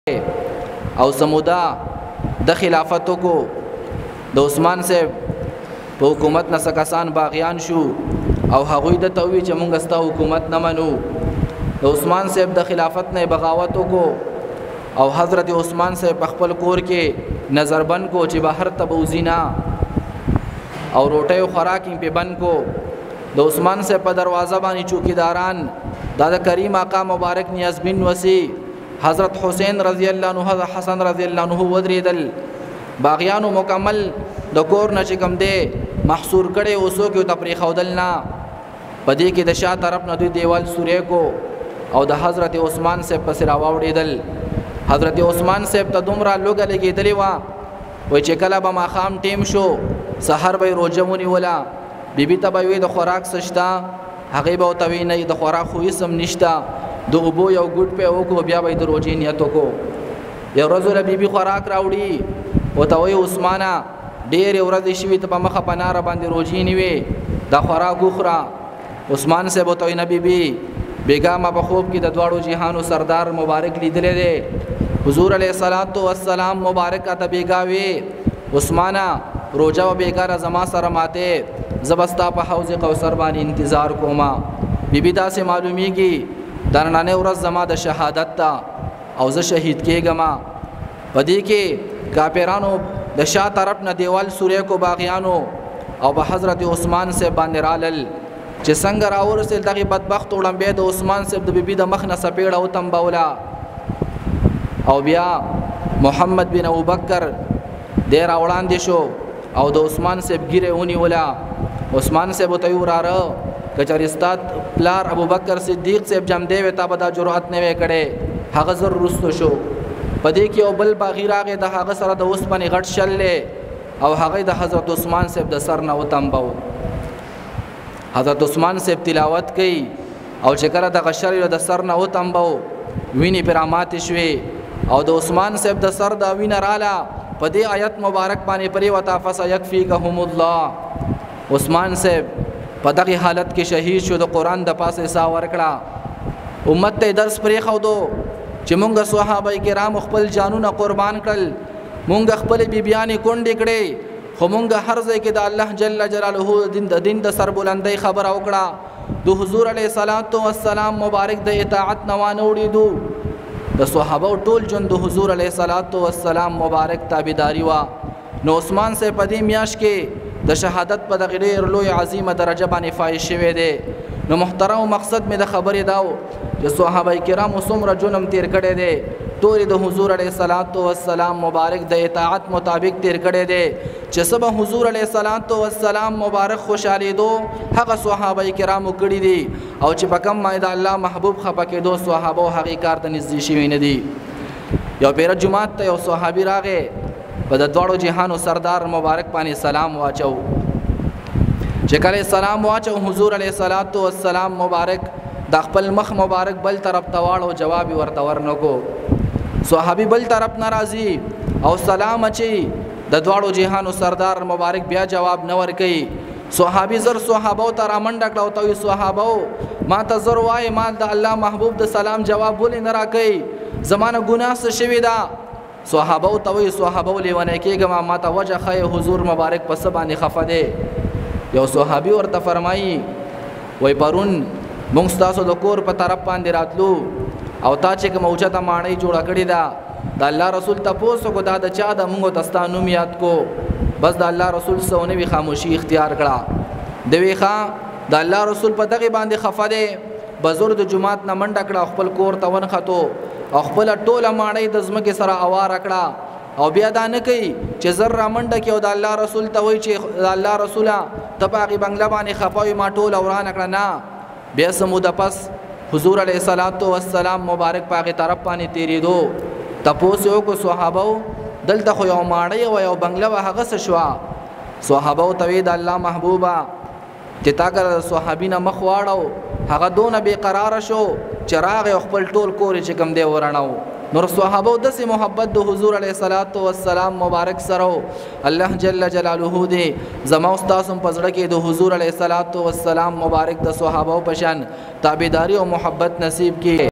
او سمودا د خلافتو کو د عثمان صاحب په حکومت نه سکسان باغیان شو او هغوی د توی چې مونږ ستا حکومت نه منو د عثمان صاحب د خلافت نه بغاوت کو او حضرت عثمان صاحب خپل کور کې نظربند کو چې بهر ته بوزینا او روټي خوراک په بند کو د عثمان صاحب په دروازه باندې چوکیداران د کریم آقا مبارک نیاز بن وسی حضرت حسین رضی الله عنه حضرت حسن رضی الله عنه ودریدل باغیانو مکمل د کور نه چې کم دی محصور کړي اوسو کې تپری خودل نه پدې کې د شا طرف نه دوی دیوال سورې کو او د حضرت عثمان صاحب په سر واوړېدل حضرت عثمان صاحب ته دومره لوګه لګېدلې وه وای چې کله به ماښام ټیم شو سحر به روژه ونیوله بیبي ته به وي د خوراک څه شته هغې به ورته وي نه د خوراک خو هېڅ هم نشته د اوبو یو ګوټ پې وکړو بیا به یې د روژې نیت وکړو یو ورځ له بیبي خوراک راوړي ورته وایي عثمانه ډېرې ورځې شوي ته په مخه په ناره باندې روژې نیوې دا خوراک وخوره عثمان صاحب ورته وایي نه بیبي بیګا ما په خوب کې د دواړو جهانو سردار مبارک لیدلی دی حضور علیه الصلاۃ والسلام مبارک ته بیګا وی عثمانه روژه و بیګا زما سره ماته زه به ستا په حوض کوثر باندې انتظار کوم بیبي داسې معلومیږي دا نننۍ ورځ زما د شهادت ته او زه شهید کېږم په دې کې کافرانو د شا طرف نه دیوال سورې کو باغیانو او په حضرت عثمان صاحب باندې رالل چې څنګه راورسېدل دغه بدبخت وړاندې د عثمان صاحب د بیبي د مخ نه سپېړه وتمبوله او بیا محمد بن ابوبکر دی راوړاندې شو او د عثمان صاحب ګیره ونیوله عثمان صاحب ته یې وراره که چېرې ستا پلار ابوبکر صدیق صاحب جمدی وی تا به دا جرأت نه وی کړی هغه زر وروسته شو په دې کې یو بل باغي راغی د هغه سره د اوسپنې غټ شل او هغه د حضرت عثمان صاحب د سر نه وتمبو حضرت عثمان صاحب تلاوت کوي او چې کله د غشر د سر نه وتمبو ویني پرامات شوي او د عثمان صاحب د سر د وینه رااله په دې آیت مبارک باندې پرې وتا فسيكفيكهم الله عثمان صاحب په دغه حالت کې شهید شو د قران د پاسه سا ورکړه امت ته درس پرې خو دو چې مونږ صحابه کرام خپل جانونه قربان کړل مونږ خپل بیبيانې کونډې کړې خو مونږ هر ځای کې د الله جل جلاله د دین د سر بلندۍ خبره وکړه د حضور علیه الصلاۃ والسلام مبارک د اطاعت نوانه وړېدو د صحابه ټول جون د حضور علیه الصلاۃ والسلام مبارک تابعداري وا نو عثمان سے پدې میاش کې د شهادت په دغه ډېر لوی عظیمه درجه باندې فایز شوی دی نو محترم مقصد مې د خبرې داو چې صحابه کرام څومره جنم تیر کړی دی ټول د حضور علیه الصلاۃ والسلام مبارک د اطاعت مطابق تیر کړی دی چې سبا حضور علیه الصلاۃ والسلام مبارک خوشاله دو هغه صحابه کرامو کړی دي او چې په کوم مایده الله محبوب خپه کېدو صحابه هغه کار ته نږدې شوي نه دي یو پیر جمعات ته یو صحابي راغی په د دواړو جهانو سردار مبارک باندې سلام واچو چې کله سلام واچو حضور علیه الصلاۃ والسلام مبارک د خپل مخ مبارک بل طرف ته واړو جواب ورته ورنکو صحابي بل طرف ناراضي او سلام اچي د دواړو جهانو سردار مبارک بیا جواب نه ورکي صحابي زر صحابه ته رامنډ کړه او ته صحابه ما ته زر وای ما د الله محبوب د سلام جواب ولې نه راکې زمانه ګناه څه شوی دا صحابه ته وی صحابه لیونه کېږم ما ته وجه خی حضور مبارک په سبانه خفه دی یو صحابي ورته فرمایي وای پرون مونږ تاسو د کور په طرف باندې راتلو او تا چې کوم اوچته ماڼۍ جوړه کړې ده د الله رسول تاسو کو دا د چا د مونږ تستانو میات کو بس د الله رسول سونه وی خاموشي اختیار کړه د ویخه د الله رسول په دغه باندې خفه دی بزرګ د جمعات نه منډه کړه خپل کور ته ونخته او خپل ټوله ماڼۍ د ځمکې سره اواره کړه او بیا دا نه کوي چې زر را منډه کې او د الله رسول ته وایي چې د الله رسوله ته په هغې بنګله باندې خفه وي ما ټوله ورانه کړه نه بیا څه موده پس حضور علیه الصلاۃ والسلام مبارک په هغې طرف باندې تېرېدو تپوس یې وکړو صحابو دلته خو یو ماڼۍ وه یو بنګله وه هغه څه شوه صحابو ته وی د الله محبوبه چې تا کله د صحابي نه مخ واړو هغه دونه بېقراره شو چې راغی خپل ټول کور چې کوم دی ورڼو نور صحابه داسې محبت د حضور علیه الصلاۃ والسلام مبارک سره الله جل جلاله دی زما او تاسو په زړه کې د حضور علیه الصلاۃ والسلام مبارک د صحابه په شان تابعداري او محبت نصیب کړي